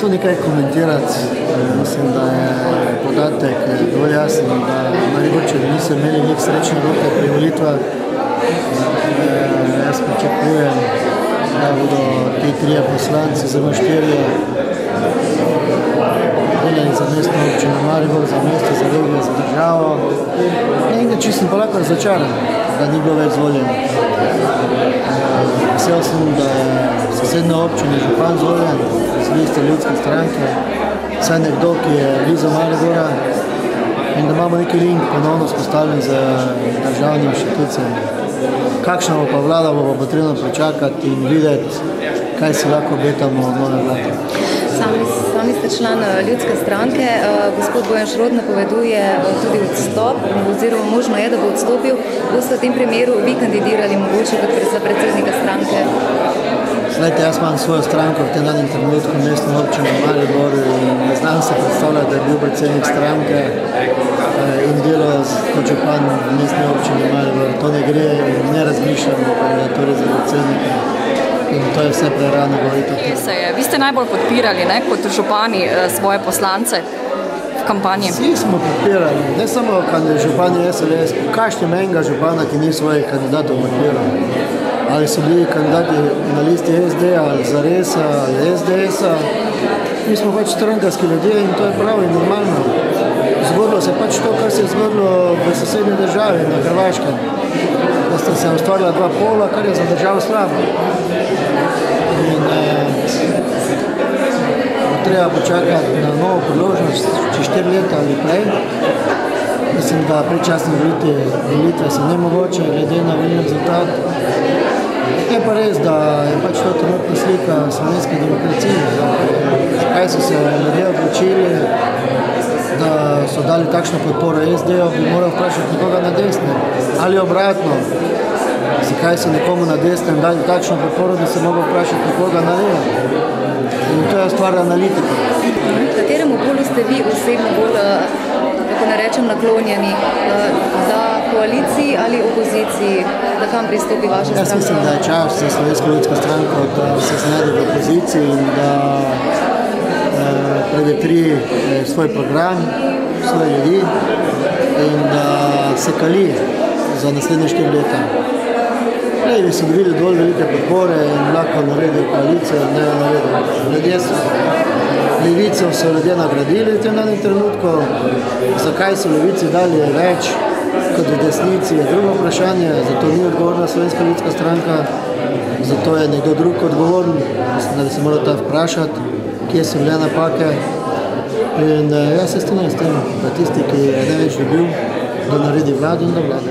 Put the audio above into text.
težko nekaj komentirati. Mislim, da je podatek dovolj jasen, da Mariborčani niso imeli nek srečne roke pri volitvah. Jaz pričakujem, da bodo ti trije poslanci, zelo štirje, delali za mestno občino Maribor, za mesto, za regijo, za državo. In čisto pa lahko razočaran, da ni bilo več zvoljen. Vesel sem, da je v sosednji občini župan zvoljen z liste Ljudske stranke, vsaj nekdo, ki je blizu Maribora, in da imamo neki link ponovno spostavljen z državnim inštitucijami. Kakšna bo pa vlada, bo pa potrebno počakati in videti, kaj si lahko obetamo od nove vlade. Sami ste član Ljudske stranke, gospod Bojan Šrot napoveduje tudi odstop, oziroma možno je, da bo odstopil. Boste v tem primeru vi kandidirali mogoče kot za predsednika stranke? Znajte, jaz imam svojo stranko v tem danem trenutku mestno občino Maribor in ne znam se predstavljati, da je bil predsednik stranke in delo kot župan v mestni občini Maribor. To ne gre in ne razmišljamo o kandidaturi za predsednika. In to je vse prerano govoriti. Vi ste najbolj podpirali kot župani svoje poslance v kampanji? Vsi smo podpirali, ne samo župani SLS, pokažite me enega župana, ki ni svojih kandidatov podpiral. Ali so bili kandidati na listi SD-a, ali Zaresa, ali SDS-a. Mi smo pač strankarski ljudje in to je prav in normalno. Zgodilo se pač to, kar se je zgodilo v sosednji državi, na Hrvaškem. Da sta se ustvarila dva pola, kar je za državo slabo. In treba počakati na novo priložnost, če 4 leta ali prej. Mislim, da predčasne volitve so nemogoče, glede na volilni rezultat. Je pa res, da je pač to trenutna slika slovenske demokracije. Zakaj so se ljudje odločili, da so dali takšno podporo SD-ju, bi moral vprašati nekoga na desnem. Ali obratno, zakaj so nekomu na desnem dali takšno podporo, da se mogo vprašati nekoga na levem. In to je stvar analitike. Kateremu polu ste vi osebno bolj, kako ne rečem, naklonjeni, da koaliciji ali opoziciji, da kam pristopi vaša stranka? Jaz mislim, da je čas za Slovensko ljudsko stranko, da se znajde v opoziciji in da prevetri svoj program, svoje ljudi in da se kali za naslednje 4 leta. Levi so dobili dovolj velike podpore in lahko naredijo koalicijo, ne naredijo. Levico so ljudje nagradili v tem danem trenutku. Zakaj so levici dali več kot v desnici, je drugo vprašanje. Zato ni odgovorna Slovenska ljudska stranka, zato je nekdo drug odgovoren. Mislim, da bi se moral ta vprašati, kje so bile napake. In jaz se strinjam s tem, da tisti, ki je največ dobil, da naredi vlado in da vlada.